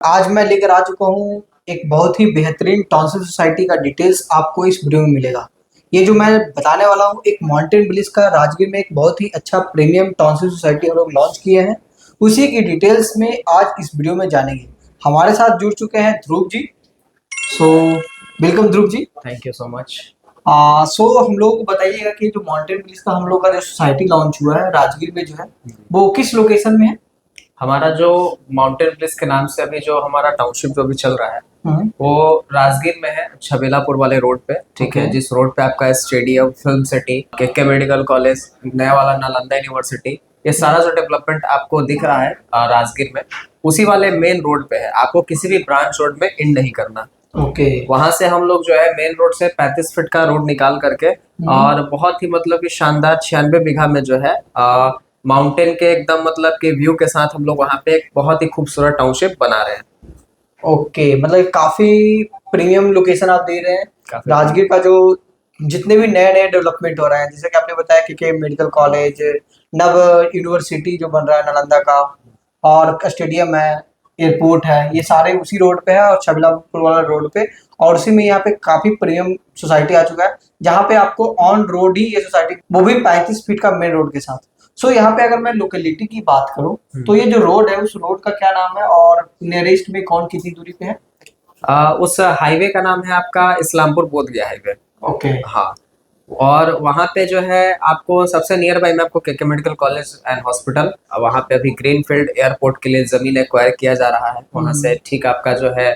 आज मैं लेकर आ चुका हूँ एक बहुत ही बेहतरीन टाउनशिप सोसाइटी का डिटेल्स आपको इस वीडियो में मिलेगा। ये जो मैं बताने वाला हूँ एक माउंटेन ब्लिस का राजगीर में एक बहुत ही अच्छा प्रीमियम टाउनशिप सोसाइटी हम लोग लॉन्च किए हैं। उसी की डिटेल्स में आज इस वीडियो में जानेंगे। हमारे साथ जुड़ चुके हैं Dhruv ji. So welcome Dhruv ji. Thank you so much. So हम लोग को बताइएगा कि जो माउंटेन ब्लिस का हम लोग का जो सोसाइटी लॉन्च हुआ है राजगीर में जो है वो किस लोकेशन में है। हमारा जो माउंटेन प्लेस के नाम से अभी जो हमारा टाउनशिप जो भी चल रहा है वो राजगीर में है, छबेलापुर वाले रोड पे। ठीक है, ओके। जिस रोड पे आपका स्टेडियम, फिल्म सिटी, के मेडिकल कॉलेज, नया वाला नालंदा यूनिवर्सिटी, ये सारा जो डेवलपमेंट आपको दिख रहा है राजगीर में, उसी वाले मेन रोड पे है। आपको किसी भी ब्रांच रोड में इन नहीं करना। ओके। वहां से हम लोग जो है मेन रोड से 35 फीट का रोड निकाल करके और बहुत ही मतलब कि शानदार 96 बीघा में जो है माउंटेन के एकदम मतलब कि व्यू के साथ हम लोग वहां पे एक बहुत ही खूबसूरत टाउनशिप बना रहे हैं। ओके, मतलब काफी प्रीमियम लोकेशन आप दे रहे हैं। काफी राजगीर का जो जितने भी नए नए डेवलपमेंट हो रहे हैं, जैसे कि आपने बताया कि मेडिकल कॉलेज, नव यूनिवर्सिटी जो बन रहा है नालंदा का, और स्टेडियम है, एयरपोर्ट है, ये सारे उसी रोड पे है और छबीलापुर वाला रोड पे। और उसी में यहाँ पे काफी प्रीमियम सोसाइटी आ चुका है, जहाँ पे आपको ऑन रोड ही ये सोसाइटी, वो भी 35 फीट का मेन रोड के साथ। सो यहाँ पे अगर मैं लोकेलिटी की बात करूँ तो ये जो रोड है उस रोड का क्या नाम है और नियरेस्ट में कौन कितनी दूरी पे है। उस हाईवे का नाम है आपका इस्लामपुर बोध गया हाईवे। ओके। हाँ, और वहाँ पे जो है आपको सबसे नियर बाई में आपको के मेडिकल कॉलेज एंड हॉस्पिटल, वहाँ पे अभी ग्रीनफील्ड एयरपोर्ट के लिए जमीन एक्वायर किया जा रहा है। वहाँ से ठीक आपका जो है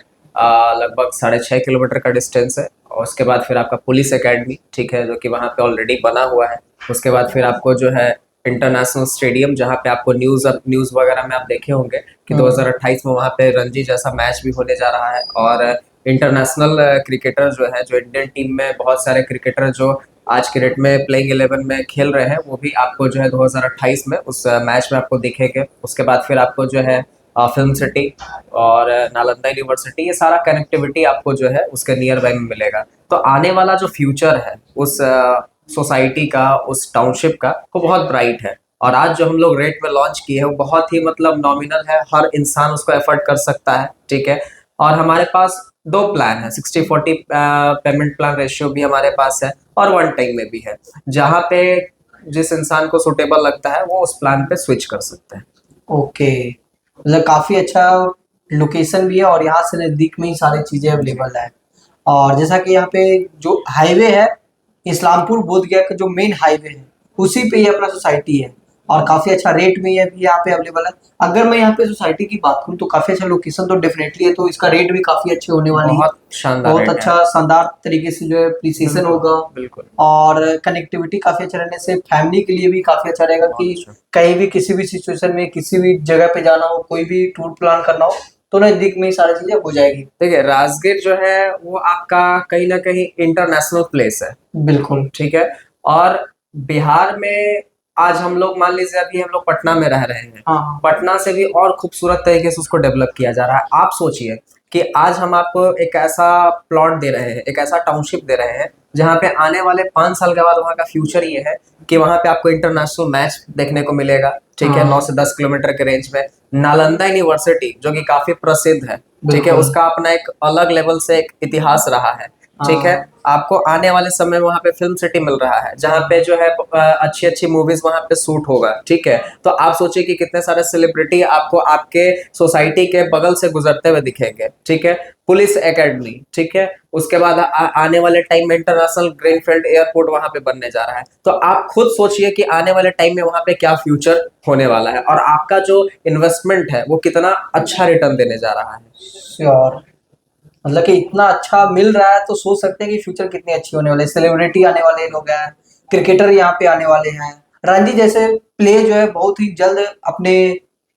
लगभग 6.5 किलोमीटर का डिस्टेंस है। और उसके बाद फिर आपका पुलिस एकेडमी, ठीक है, जो कि वहाँ पे ऑलरेडी बना हुआ है। उसके बाद फिर आपको जो है इंटरनेशनल स्टेडियम, जहाँ पे आपको न्यूज़ वगैरह में आप देखे होंगे कि 2028 में वहाँ पे रणजी जैसा मैच भी होने जा रहा है। और इंटरनेशनल क्रिकेटर जो है, जो इंडियन टीम में बहुत सारे क्रिकेटर जो आज के डेट में प्लेइंग 11 में खेल रहे हैं, वो भी आपको जो है 2028 में उस मैच में आपको दिखेंगे। उसके बाद फिर आपको जो है फिल्म सिटी और नालंदा यूनिवर्सिटी, ये सारा कनेक्टिविटी आपको जो है उसके नियर बाय में मिलेगा। तो आने वाला जो फ्यूचर है उस सोसाइटी का, उस टाउनशिप का, वो बहुत ब्राइट है। और आज जो हम लोग रेट में लॉन्च किए हैं वो बहुत ही मतलब नॉमिनल है, हर इंसान उसको एफर्ट कर सकता है। ठीक है, और हमारे पास दो प्लान है, 60-40 पेमेंट प्लान रेशियो भी हमारे पास है और वन टाइम में भी है, जहाँ पे जिस इंसान को सुटेबल लगता है वो उस प्लान पे स्विच कर सकते हैं। ओके, मतलब काफी अच्छा लोकेशन भी है और यहाँ से नजदीक में ही सारी चीजें अवेलेबल है। और जैसा कि यहाँ पे जो हाईवे है, इस्लामपुर बोध गया का जो मेन हाईवे है, उसी पे ये अपना सोसाइटी है और काफी अच्छा रेट में ये भी यहाँ पे अवेलेबल है। अगर मैं यहाँ पे सोसाइटी की बात करूँ तो काफी अच्छा लोकेशन तो डेफिनेटली है, तो इसका रेट भी काफी अच्छे होने वाली है। बहुत शानदार बहुत रेट है। अच्छा शानदार तरीके से जो है प्रिसीजन होगा। बिल्कुल। और कनेक्टिविटी काफी अच्छा रहने से फैमिली के लिए भी काफी अच्छा रहेगा बहुत कि अच्छा। कहीं भी किसी भी सिचुएशन में किसी भी जगह पे जाना हो, कोई भी टूर प्लान करना हो, तो नजदीक में ही सारी चीजें हो जाएगी। देखिए, राजगीर जो है वो आपका कहीं ना कहीं इंटरनेशनल प्लेस है। बिल्कुल। ठीक है, और बिहार में आज हम लोग मान लीजिए अभी हम लोग पटना में रह रहे हैं, हाँ। पटना से भी और खूबसूरत तरीके से उसको डेवलप किया जा रहा है। आप सोचिए कि आज हम आपको एक ऐसा प्लॉट दे रहे हैं, एक ऐसा टाउनशिप दे रहे हैं, जहाँ पे आने वाले 5 साल के बाद वहाँ का फ्यूचर ये है कि वहाँ पे आपको इंटरनेशनल मैच देखने को मिलेगा। ठीक है, हाँ। 9 से 10 किलोमीटर के रेंज में नालंदा यूनिवर्सिटी, जो कि काफी प्रसिद्ध है, ठीक है, बिल्कुल। उसका अपना एक अलग लेवल से एक इतिहास रहा है। ठीक है, हाँ। आपको आने वाले समय में वहाँ पे फिल्म सिटी मिल रहा है, जहाँ पे जो है अच्छी अच्छी मूवीज वहाँ पे शूट होगा। ठीक है, तो आप सोचिए कि कितने सारे सेलिब्रिटी आपको आपके सोसाइटी के बगल से गुजरते हुए दिखेंगे। ठीक है, पुलिस एकेडमी, ठीक है, उसके बाद आने वाले टाइम में इंटरनेशनल ग्रीनफील्ड एयरपोर्ट वहाँ पे बनने जा रहा है। तो आप खुद सोचिए कि आने वाले टाइम में वहाँ पे क्या फ्यूचर होने वाला है और आपका जो इन्वेस्टमेंट है वो कितना अच्छा रिटर्न देने जा रहा है। श्योर, मतलब कि इतना अच्छा मिल रहा है तो सोच सकते हैं कि फ्यूचर कितनी अच्छी होने वाली है। सेलिब्रिटी आने वाले लोग हैं, क्रिकेटर यहाँ पे आने वाले हैं, रणजी जैसे प्ले जो है बहुत ही जल्द अपने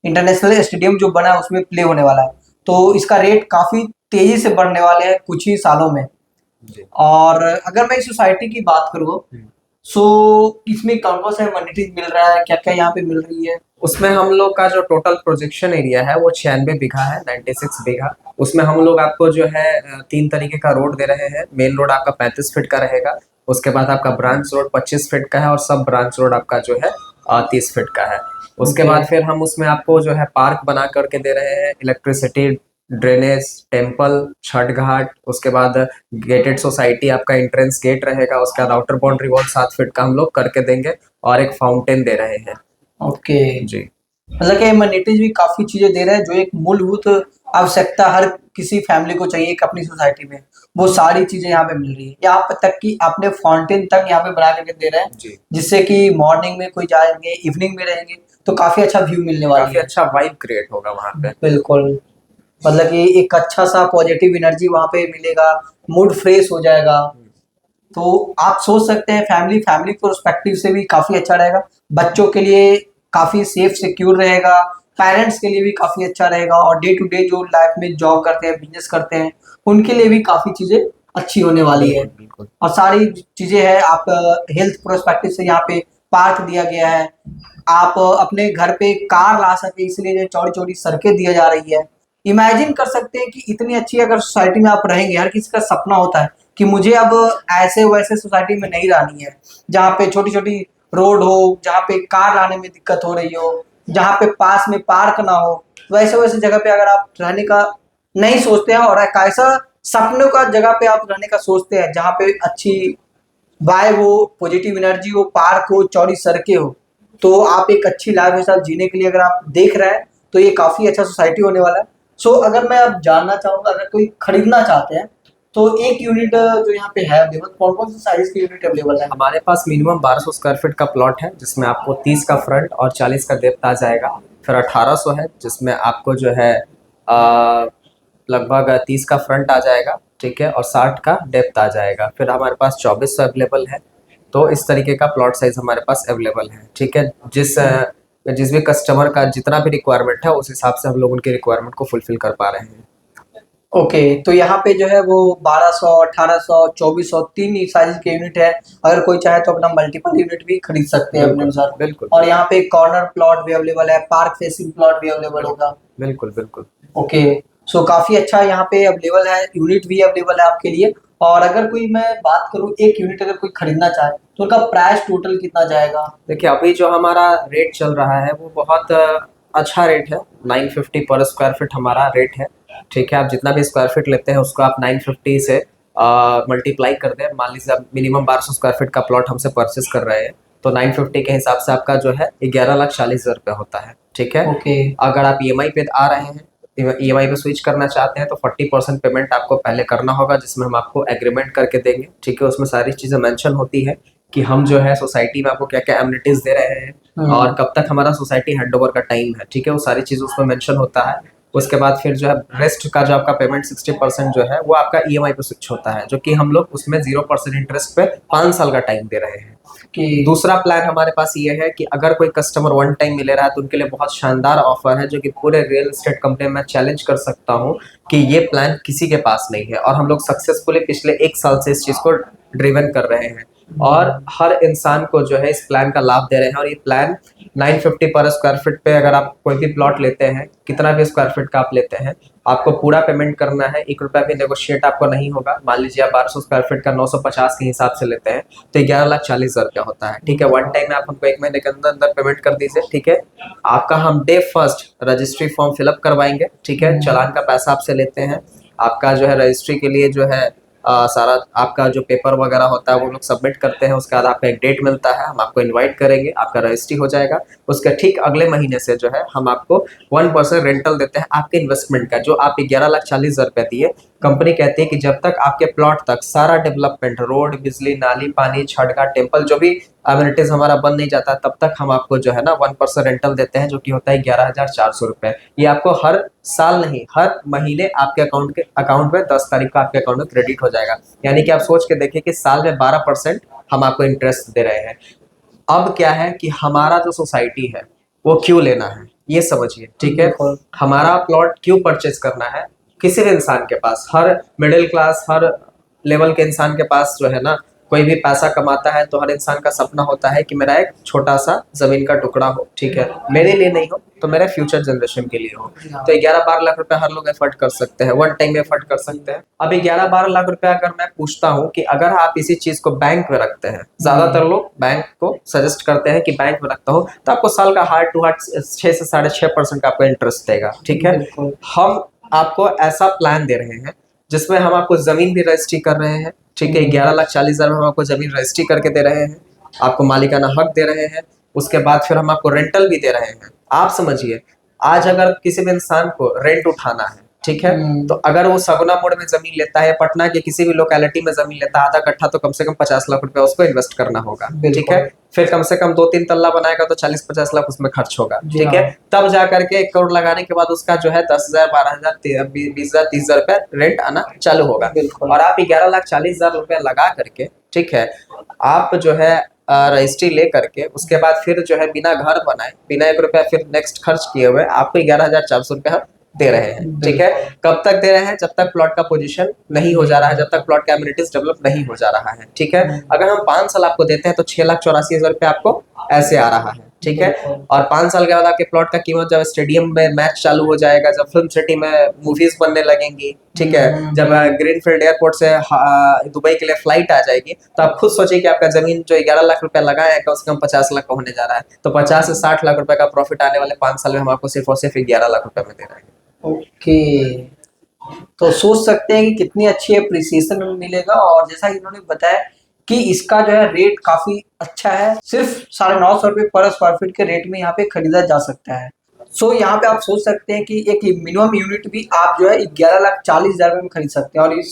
इंटरनेशनल स्टेडियम जो बना है उसमें प्ले होने वाला है, तो इसका रेट काफी तेजी से बढ़ने वाले हैं कुछ ही सालों में। जी। और अगर मैं इस सोसाइटी की बात करूँ सो इसमें कौन कौन सा एमिनिटीज मिल रहा है, क्या क्या यहाँ पे मिल रही है। उसमें हम लोग का जो टोटल प्रोजेक्शन एरिया है वो 96 बीघा है, 96 बीघा। उसमें हम लोग आपको जो है 3 तरीके का रोड दे रहे हैं। मेन रोड आपका 35 फीट का रहेगा, उसके बाद आपका ब्रांच रोड 25 फीट का है और सब ब्रांच रोड आपका जो है 30 फीट का है। उसके ओके। बाद फिर हम उसमें आपको जो है पार्क बना करके दे रहे हैं, इलेक्ट्रिसिटी ड्रेनेज, टेम्पल, छठ घाट, उसके बाद गेटेड सोसाइटी आपका एंट्रेंस गेट रहेगा, उसके बाद आउटर बाउंड्री वॉल 7 फीट का हम लोग करके देंगे और एक फाउंटेन दे रहे हैं। ओके, जी मतलब कि एमिनिटीज भी काफी चीजें दे रहे हैं जो एक मूलभूत आवश्यकता हर किसी फैमिली को चाहिए कि अपनी सोसाइटी में, वो सारी चीजें यहाँ पे मिल रही है। यहाँ पे तक कि आपने फाउंटेन तक यहाँ पे बना करके दे रहे हैं, जी, जिससे कि मॉर्निंग में कोई जाएंगे, इवनिंग में रहेंगे तो काफी अच्छा व्यू मिलने वाली काफी है। अच्छा वाइब क्रिएट होगा वहाँ पे। बिल्कुल, मतलब कि एक अच्छा सा पॉजिटिव एनर्जी वहाँ पे मिलेगा, मूड फ्रेश हो जाएगा। तो आप सोच सकते हैं फैमिली फैमिली पर्सपेक्टिव से भी काफ़ी अच्छा रहेगा, बच्चों के लिए काफ़ी सेफ सिक्योर रहेगा, पेरेंट्स के लिए भी काफ़ी अच्छा रहेगा और डे टू डे जो लाइफ में जॉब करते हैं, बिज़नेस करते हैं, उनके लिए भी काफ़ी चीज़ें अच्छी होने वाली है। बिल्कुल बिल्कुल। और सारी चीज़ें हैं, आप हेल्थ पर्सपेक्टिव से यहाँ पे पार्क दिया गया है, आप अपने घर पे कार ला सके इसलिए जो चौड़ी-चौड़ी सड़कें दिया जा रही है। इमेजिन कर सकते हैं कि इतनी अच्छी अगर सोसाइटी में आप रहेंगे, हर किसी का सपना होता है कि मुझे अब ऐसे वैसे सोसाइटी में नहीं रहनी है, जहाँ पे छोटी-छोटी रोड हो, जहाँ पे कार लाने में दिक्कत हो रही हो, जहाँ पे पास में पार्क ना हो, वैसे-वैसे जगह पे अगर आप रहने का नहीं सोचते हैं और एक ऐसा सपनों का जगह पे आप रहने का सोचते हैं, जहाँ पे अच्छी वाइब हो, पॉजिटिव एनर्जी हो, पार्क हो, चौड़ी सड़कें हो, तो आप एक अच्छी लाइफ स्टाइल जीने के लिए अगर आप देख रहे हैं, तो ये काफ़ी अच्छा सोसाइटी होने वाला है। सो अगर मैं अब जानना चाहूँगा, अगर कोई खरीदना चाहते हैं, तो एक यूनिट जो यहाँ पे है अवेलेबल, कौन-कौन से साइज़ के यूनिट अवेलेबल है? हमारे पास मिनिमम 1200 स्क्वायर फीट का प्लॉट है, जिसमें आपको 30 का फ्रंट और 40 का डेप्थ आ जाएगा। फिर 1800 है, जिसमें आपको जो है लगभग 30 का फ्रंट आ जाएगा, ठीक है, और 60 का डेप्थ आ जाएगा। फिर हमारे पास 2400 अवेलेबल है। तो इस तरीके का प्लॉट साइज हमारे पास अवेलेबल है, ठीक है। जिस भी कस्टमर का जितना भी रिक्वायरमेंट है, उस हिसाब से हम लोग उनकी रिक्वायरमेंट को फुलफिल कर पा रहे हैं। ओके, तो यहाँ पे जो है वो 1200, 1800, 2400 3 ही साइज़ के यूनिट है। अगर कोई चाहे तो अपना मल्टीपल यूनिट भी खरीद सकते हैं अपने बिल्कुल अनुसार। बिल्कुल और यहाँ पे कॉर्नर प्लॉट भी अवेलेबल है, पार्क फेसिंग प्लॉट भी अवेलेबल होगा। बिल्कुल बिल्कुल। ओके, सो काफ़ी अच्छा यहाँ पे अवेलेबल है, यूनिट भी अवेलेबल है आपके लिए। और अगर कोई मैं बात करूँ, एक यूनिट अगर कोई खरीदना चाहे, तो उनका प्राइस टोटल कितना जाएगा? देखिए, अभी जो हमारा रेट चल रहा है वो बहुत अच्छा रेट है। 950 पर स्क्वायर फीट हमारा रेट है, ठीक है। आप जितना भी स्क्वायर फीट लेते हैं उसको आप 950 से मल्टीप्लाई कर दें। मान लीजिए आप मिनिमम 1200 स्क्वायर फीट का प्लॉट हमसे परचेस कर रहे हैं, तो 950 के हिसाब से आपका जो है 11,40,000 रुपये होता है, ठीक है। ओके, अगर आप ईएमआई पे आ रहे हैं, ईएमआई पे स्विच करना चाहते हैं, तो 40% पेमेंट आपको पहले करना होगा, जिसमें हम आपको एग्रीमेंट करके देंगे, ठीक है। उसमें सारी चीज़ें मेंशन होती है कि हम जो है सोसाइटी में आपको क्या क्या एमिनिटीज़ दे रहे हैं और कब तक हमारा सोसाइटी हैंडओवर का टाइम है, ठीक है। वो सारी चीज़ उसमें मेंशन होता है। उसके बाद फिर जो है रेस्ट का जो आपका पेमेंट 60% जो है वो आपका ईएमआई पे स्विच होता है, जो कि हम लोग उसमें 0% इंटरेस्ट पे 5 साल का टाइम दे रहे हैं। कि दूसरा प्लान हमारे पास ये है कि अगर कोई कस्टमर वन टाइम मिले रहा है, तो उनके लिए बहुत शानदार ऑफर है, जो कि पूरे रियल एस्टेट कंपनी में चैलेंज कर सकता हूँ कि ये प्लान किसी के पास नहीं है, और हम लोग सक्सेसफुली पिछले 1 साल से इस चीज़ को ड्रिवन कर रहे हैं और हर इंसान को जो है इस प्लान का लाभ दे रहे हैं। और ये प्लान 950 पर स्क्वायर फीट पे अगर आप कोई भी प्लॉट लेते हैं, कितना भी स्क्वायर फीट का आप लेते हैं, आपको पूरा पेमेंट करना है, 1 रुपया भी नेगोशिएट आपको नहीं होगा। मान लीजिए आप 1200 स्क्वायर फीट का 950 के हिसाब से लेते हैं, तो 11,40,000 रुपया होता है, ठीक है। वन टाइम में आप हमको 1 महीने के अंदर अंदर पेमेंट कर दीजिए, ठीक है। आपका हम day first registry form fill up करवाएंगे, ठीक है। चालान का पैसा आपसे लेते हैं, आपका जो है रजिस्ट्री के लिए जो है सारा आपका जो पेपर वगैरह होता है वो लोग सबमिट करते हैं। उसके बाद आपका एक डेट मिलता है, हम आपको इनवाइट करेंगे, आपका रजिस्ट्री हो जाएगा। उसके ठीक अगले महीने से जो है हम आपको 1% रेंटल देते हैं आपके इन्वेस्टमेंट का, जो आप 11,40,000 रुपये दिए। कंपनी कहती है कि जब तक आपके प्लॉट तक सारा डेवलपमेंट, रोड, बिजली, नाली, पानी, छठघाट, टेम्पल, जो भी अम्यूनिटीज हमारा बन नहीं जाता, तब तक हम आपको जो है ना 1% रेंटल देते हैं, जो कि होता है 11,400 रुपये। ये आपको हर साल नहीं, हर महीने आपके अकाउंट में 10 तारीख को आपके अकाउंट में क्रेडिट हो जाएगा। यानी कि आप सोच के देखिए कि साल में 12% हम आपको इंटरेस्ट दे रहे हैं। अब क्या है कि हमारा जो सोसाइटी है वो क्यों लेना है, ये समझिए, ठीक है। बिल्कुल। हमारा प्लॉट क्यों परचेज करना है, किसी भी इंसान के पास, हर मिडिल क्लास, हर लेवल के इंसान के पास जो है ना, कोई भी पैसा कमाता है तो हर इंसान का सपना होता है कि मेरा एक छोटा सा जमीन का टुकड़ा हो, ठीक है। मेरे लिए नहीं हो तो मेरे फ्यूचर जनरेशन के लिए हो। तो 11-12 लाख रुपए हर लोग एफर्ट कर सकते हैं, वन टाइम एफर्ट कर सकते हैं। अब 11-12 लाख रुपए अगर मैं पूछता हूँ कि अगर आप इसी चीज को बैंक में रखते हैं, ज्यादातर लोग बैंक को सजेस्ट करते हैं कि बैंक में रखता हो, तो आपको साल का हार्ट टू हार्ट 6 से 6.5% का आपको इंटरेस्ट देगा, ठीक है। बिल्कुल। हम आपको ऐसा प्लान दे रहे हैं जिसमें हम आपको जमीन भी रजिस्ट्री कर रहे हैं, ठीक है, 11,40,000 में हम आपको जमीन रजिस्ट्री करके दे रहे हैं, आपको मालिकाना हक दे रहे हैं, उसके बाद फिर हम आपको रेंटल भी दे रहे हैं। आप समझिए, आज अगर किसी भी इंसान को रेंट उठाना है, ठीक है, तो अगर वो सगुना मोड़ में जमीन लेता है, पटना के किसी भी लोकेलिटी में जमीन लेता है आधा कट्ठा, तो कम से कम 50 लाख रुपया उसको इन्वेस्ट करना होगा, ठीक है। फिर कम से कम 2-3 तल्ला बनाएगा तो 40-50 लाख उसमें खर्च होगा, ठीक है। तब जा करके 1 करोड़ लगाने के बाद उसका जो है 10,000, 12,000, 20,000, 30,000 रुपया रेंट आना चालू होगा। और आप 11,40,000 रुपया लगा करके, ठीक है, आप जो है रजिस्ट्री ले करके उसके बाद फिर जो है बिना घर बनाए, बिना 1 रुपया फिर नेक्स्ट खर्च किए हुए आपको 11,400 रुपया दे रहे हैं, ठीक है। कब तक दे रहे हैं? जब तक प्लॉट का पोजीशन नहीं हो जा रहा है, जब तक प्लॉट का एमिनिटीज डेवलप नहीं हो जा रहा है, ठीक है। अगर हम 5 साल आपको देते हैं तो 6,84,000 रुपया आपको ऐसे आ रहा है, ठीक है। और 5 साल के बाद आपके प्लॉट का कीमत जब स्टेडियम में मैच चालू हो जाएगा, जब फिल्म सिटी में मूवीज बनने लगेंगी, ठीक है, जब ग्रीनफील्ड एयरपोर्ट से दुबई के लिए फ्लाइट आ जाएगी, तो आप खुद सोचिए कि आपका जमीन जो 11 लाख रुपया लगा है कम से कम 50 लाख का होने जा रहा है, तो 50 से 60 लाख रुपए का प्रॉफिट आने वाले 5 साल में हम आपको सिर्फ और सिर्फ 11 लाख रुपए में दे रहे हैं। ओके, तो सोच सकते हैं कि कितनी अच्छी अप्रिसिएशन मिलेगा। और जैसा कि इन्होंने बताया कि इसका जो है रेट काफी अच्छा है, सिर्फ 950 रुपये पर स्क्वायर फीट के रेट में यहाँ पे खरीदा जा सकता है। सो यहाँ पे आप सोच सकते हैं कि एक मिनिमम यूनिट भी आप जो है 11,40,000 में खरीद सकते हैं।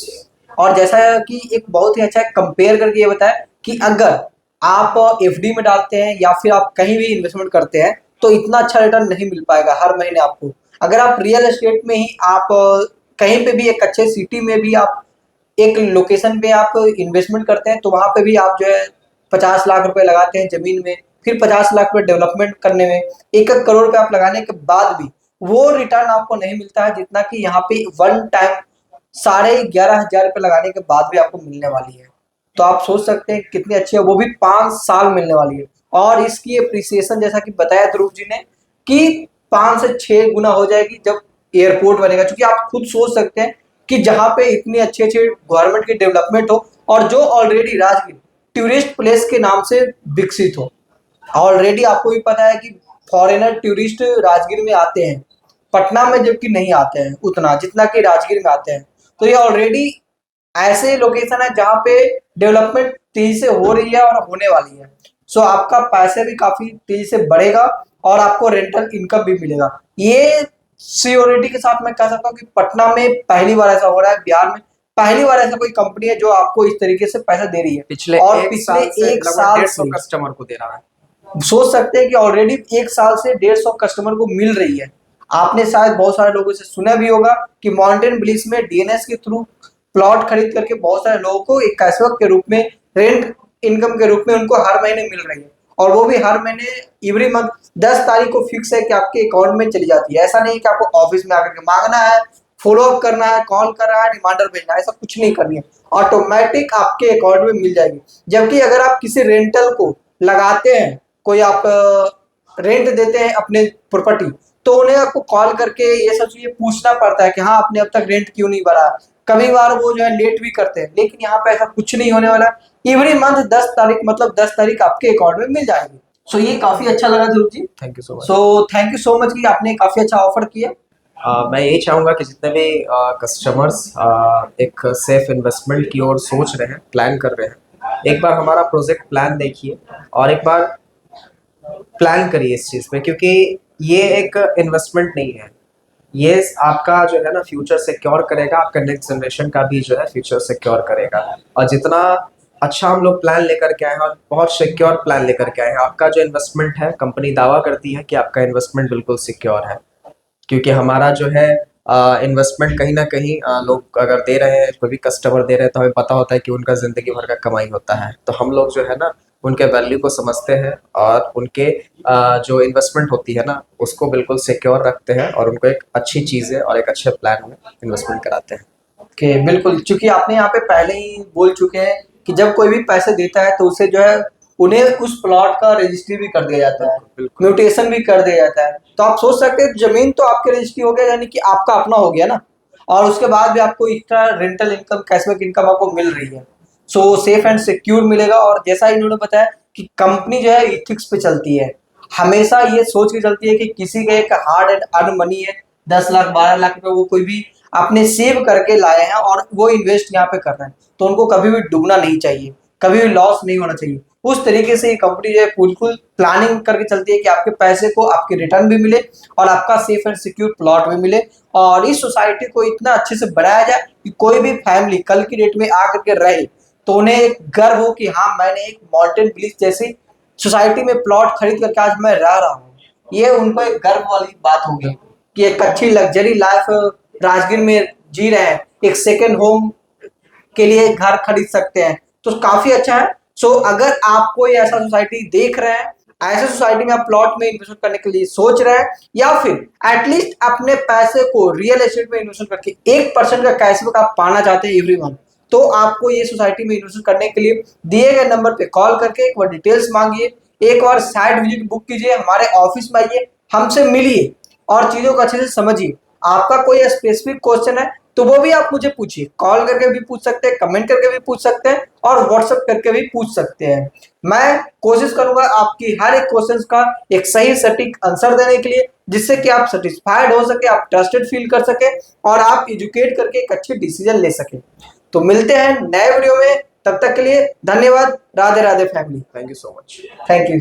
और जैसा कि एक बहुत ही अच्छा कंपेयर करके ये बताया कि अगर आप एफडी में डालते हैं या फिर आप कहीं भी इन्वेस्टमेंट करते हैं तो इतना अच्छा रिटर्न नहीं मिल पाएगा हर महीने आपको। अगर आप रियल एस्टेट में ही आप कहीं पे भी एक अच्छे सिटी में भी आप एक लोकेशन पे आप इन्वेस्टमेंट करते हैं तो वहां पे भी आप जो है 50 लाख रुपए लगाते हैं जमीन में, फिर 50 लाख रुपए डेवलपमेंट करने में, 1-1 करोड़ रुपए आप लगाने के बाद भी वो रिटर्न आपको नहीं मिलता है जितना कि यहाँ पे वन टाइम 11,500 रुपए लगाने के बाद भी आपको मिलने वाली है। तो आप सोच सकते हैं कितनी अच्छी है, वो भी 5 साल मिलने वाली है। और इसकी अप्रिसिएशन जैसा कि बताया ध्रुव जी ने कि 5 से 6 गुना हो जाएगी जब एयरपोर्ट बनेगा। क्योंकि आप खुद सोच सकते हैं कि जहां पे इतनी अच्छे अच्छे गवर्नमेंट की डेवलपमेंट हो और जो ऑलरेडी राजगीर टूरिस्ट प्लेस के नाम से विकसित हो। ऑलरेडी आपको भी पता है कि फॉरेनर टूरिस्ट राजगीर में आते हैं, पटना में जबकि नहीं आते हैं उतना जितना कि राजगीर में आते हैं। तो ये ऑलरेडी ऐसे लोकेशन है जहाँ पे डेवलपमेंट तेजी से हो रही है और होने वाली है। सो आपका पैसे भी काफी तेजी से बढ़ेगा और आपको रेंटल इनकम भी मिलेगा। ये सियोरिटी के साथ मैं कह सकता हूँ कि पटना में पहली बार ऐसा हो रहा है, बिहार में पहली बार ऐसा कोई कंपनी है जो आपको इस तरीके से पैसा दे रही है। पिछले एक साल से कस्टमर को दे रहा है। सोच सकते हैं कि ऑलरेडी 1 साल से 150 कस्टमर को मिल रही है। आपने शायद बहुत सारे लोगों से सुना भी होगा कि माउंटेन ब्लिस में डीएनएस के थ्रू प्लॉट खरीद करके बहुत सारे लोगों को एक कैशबैक के रूप में, रेंट इनकम के रूप में उनको हर महीने मिल रही है। और वो भी हर महीने एवरी मंथ 10 तारीख को फिक्स है कि आपके अकाउंट में चली जाती है। ऐसा नहीं कि आपको ऑफिस में आकर के मांगना है, फॉलो अप करना है, कॉल करना है, रिमाइंडर भेजना है, ऐसा कुछ नहीं करनी है, ऑटोमेटिक आपके अकाउंट में मिल जाएगी। जबकि अगर आप किसी रेंटल को लगाते हैं, कोई आप रेंट देते हैं अपने प्रॉपर्टी, तो उन्हें आपको कॉल करके ये सब चीजें पूछना पड़ता है कि हाँ आपने अब तक रेंट क्यों नहीं भरा। कभी बार वो जो है लेट भी करते हैं, लेकिन यहाँ पे ऐसा कुछ नहीं होने वाला। एवरी मंथ 10 तारीख मतलब 10 तारीख आपके अकाउंट में मिल जाएगी। सो ये काफी अच्छा लगा Dhruv ji, thank you so much. So thank you so much कि आपने काफी अच्छा ऑफर किया। मैं यही चाहूँगा कि जितने भी कस्टमर्स एक सेफ इन्वेस्टमेंट की ओर सोच रहे हैं, प्लान कर रहे हैं, एक बार हमारा प्रोजेक्ट प्लान देखिए और एक बार प्लान करिए इस चीज़ पे, क्योंकि ये एक इन्वेस्टमेंट नहीं है, ये आपका जो है ना फ्यूचर सिक्योर करेगा, आपका नेक्स्ट जनरेशन का भी जो है फ्यूचर सिक्योर करेगा। और जितना अच्छा हम लोग प्लान लेकर के आए हैं और बहुत सिक्योर प्लान लेकर के आए हैं, आपका जो इन्वेस्टमेंट है, कंपनी दावा करती है कि आपका इन्वेस्टमेंट बिल्कुल सिक्योर है, क्योंकि हमारा जो है इन्वेस्टमेंट कहीं ना कहीं लोग अगर दे रहे हैं, कोई भी कस्टमर दे रहे हैं, तो हमें पता होता है कि उनका ज़िंदगी भर का कमाई होता है। तो हम लोग जो है ना उनके वैल्यू को समझते हैं और उनके जो इन्वेस्टमेंट होती है ना उसको बिल्कुल सिक्योर रखते हैं और उनको एक अच्छी चीज़ें और एक अच्छे प्लान में इन्वेस्टमेंट कराते हैं। ओके, बिल्कुल, क्योंकि आपने यहाँ पे पहले ही बोल चुके हैं कि जब कोई भी पैसे देता है तो उसे जो है उन्हें उस प्लॉट का रजिस्ट्री भी कर दिया जाता है, म्यूटेशन भी कर दिया जाता है। तो आप सोच सकते हैं जमीन तो आपके रजिस्ट्री हो गया, यानी कि आपका अपना हो गया ना, और उसके बाद भी आपको extra rental income, cashback income आपको मिल रही है। सो सेफ एंड सिक्योर मिलेगा। और जैसा इन्होंने बताया कि कंपनी जो है इथिक्स पे चलती है, हमेशा ये सोच के चलती है कि किसी का एक हार्ड एंड अर्न मनी है 10 लाख 12 लाख रुपए वो कोई भी अपने सेव करके लाए हैं और वो इन्वेस्ट यहाँ पे कर रहे हैं, तो उनको कभी भी डूबना नहीं चाहिए, कभी भी लॉस नहीं होना चाहिए। उस तरीके से ये कंपनी जो है बिल्कुल प्लानिंग करके चलती है कि आपके पैसे को आपके रिटर्न भी मिले और आपका सेफ एंड सिक्योर प्लॉट भी मिले, और इस सोसाइटी को इतना अच्छे से बढ़ाया जाए कि कोई भी फैमिली कल की डेट में आकर के रहे तो उन्हें एक गर्व हो कि हाँ मैंने एक माउंटेन ब्लिस जैसी सोसाइटी में प्लॉट खरीद करके आज मैं रह रहा हूँ। ये उनको एक गर्व वाली बात होगी कि एक अच्छी लग्जरी लाइफ राजगीर में जी रहे हैं, एक सेकेंड होम के लिए घर खरीद सकते हैं, तो काफी अच्छा है। सो अगर आप कोई ऐसा सोसाइटी देख रहे हैं, ऐसे सोसाइटी में आप प्लॉट में इन्वेस्टमेंट करने के लिए सोच रहे हैं, या फिर एटलीस्ट अपने पैसे को रियल एस्टेट में इन्वेस्ट करके 1% का कैशबैक आप पाना चाहते हैं एवरी मंथ, तो आपको ये सोसाइटी में इन्वेस्ट करने के लिए दिए गए नंबर पे कॉल करके एक बार डिटेल्स मांगिए, एक बार साइट विजिट बुक कीजिए, हमारे ऑफिस में आइए, हमसे मिलिए और चीजों को अच्छे से समझिए। आपका कोई स्पेसिफिक क्वेश्चन है तो वो भी आप मुझे पूछिए, कॉल करके भी पूछ सकते हैं, कमेंट करके भी पूछ सकते हैं और व्हाट्सएप करके भी पूछ सकते हैं। मैं कोशिश करूंगा आपकी हर एक क्वेश्चन का एक सही सटीक आंसर देने के लिए, जिससे कि आप सेटिस्फाइड हो सके, आप ट्रस्टेड फील कर सके और आप एजुकेट करके एक अच्छे डिसीजन ले सके। तो मिलते हैं नए वीडियो में, तब तक के लिए धन्यवाद। Radhe Radhe family. Thank you so much. Thank you.